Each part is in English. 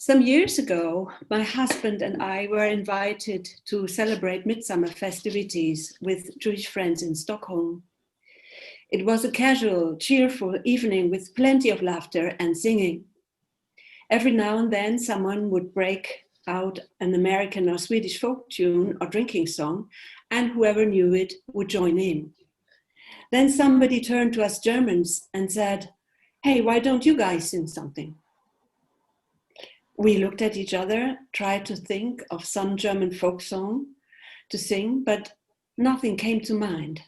Some years ago, my husband and I were invited to celebrate midsummer festivities with Jewish friends in Stockholm. It was a casual, cheerful evening with plenty of laughter and singing. Every now and then, someone would break out an American or Swedish folk tune or drinking song, and whoever knew it would join in. Then somebody turned to us Germans and said, "Hey, why don't you guys sing something?" We looked at each other, tried to think of some German folk song to sing, but nothing came to mind.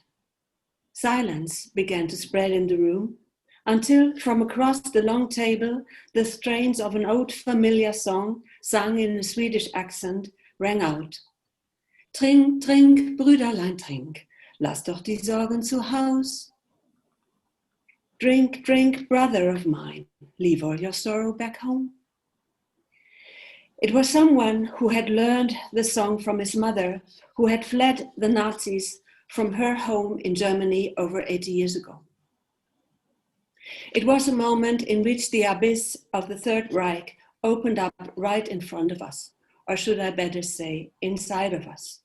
Silence began to spread in the room until from across the long table, the strains of an old familiar song sung in a Swedish accent rang out. Trink, trink, Brüderlein, trink, lass doch die Sorgen zu Haus. Drink, drink, brother of mine, leave all your sorrow back home. It was someone who had learned the song from his mother, who had fled the Nazis from her home in Germany over 80 years ago. It was a moment in which the abyss of the Third Reich opened up right in front of us, or should I better say, inside of us.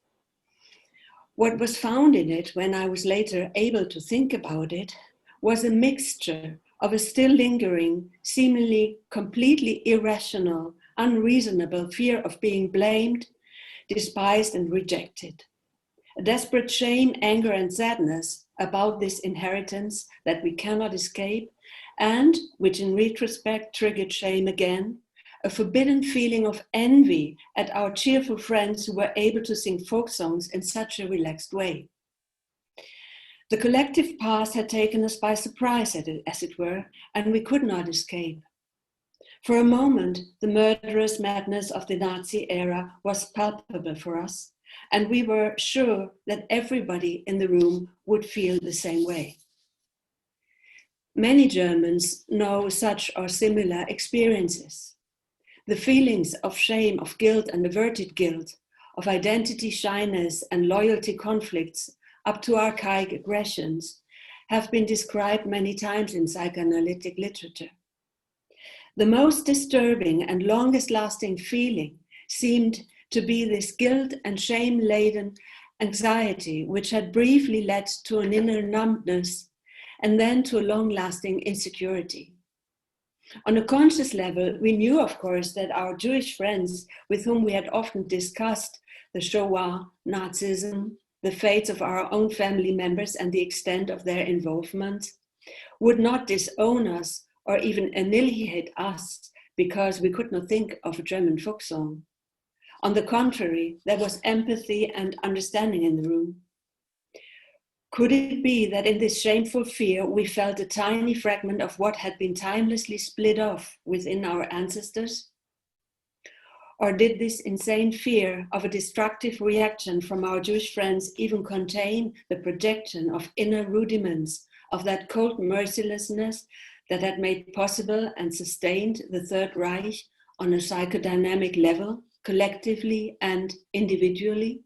What was found in it, when I was later able to think about it, was a mixture of a still lingering, seemingly completely irrational, unreasonable fear of being blamed, despised, and rejected. A desperate shame, anger, and sadness about this inheritance that we cannot escape, and which in retrospect triggered shame again, a forbidden feeling of envy at our cheerful friends who were able to sing folk songs in such a relaxed way. The collective past had taken us by surprise, as it were, and we could not escape. For a moment, the murderous madness of the Nazi era was palpable for us, and we were sure that everybody in the room would feel the same way. Many Germans know such or similar experiences. The feelings of shame, of guilt and averted guilt, of identity shyness and loyalty conflicts, up to archaic aggressions, have been described many times in psychoanalytic literature. The most disturbing and longest lasting feeling seemed to be this guilt and shame-laden anxiety, which had briefly led to an inner numbness and then to a long-lasting insecurity. On a conscious level, we knew, of course, that our Jewish friends, with whom we had often discussed the Shoah, Nazism, the fates of our own family members and the extent of their involvement, would not disown us or even annihilate us because we could not think of a German folk song. On the contrary, there was empathy and understanding in the room. Could it be that in this shameful fear we felt a tiny fragment of what had been timelessly split off within our ancestors? Or did this insane fear of a destructive reaction from our Jewish friends even contain the projection of inner rudiments of that cold mercilessness that had made possible and sustained the Third Reich on a psychodynamic level, collectively and individually?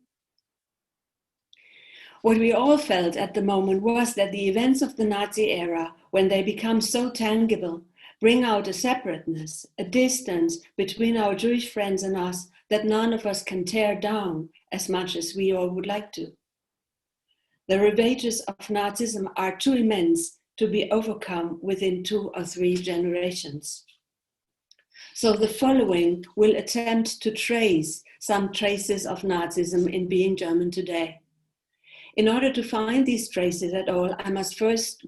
What we all felt at the moment was that the events of the Nazi era, when they become so tangible, bring out a separateness, a distance between our Jewish friends and us that none of us can tear down as much as we all would like to. The ravages of Nazism are too immense to be overcome within 2 or 3 generations. So the following will attempt to trace some traces of Nazism in being German today. In order to find these traces at all, I must first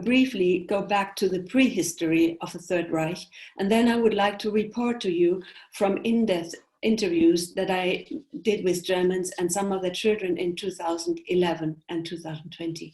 briefly go back to the prehistory of the Third Reich, and then I would like to report to you from in-depth interviews that I did with Germans and some of their children in 2011 and 2020.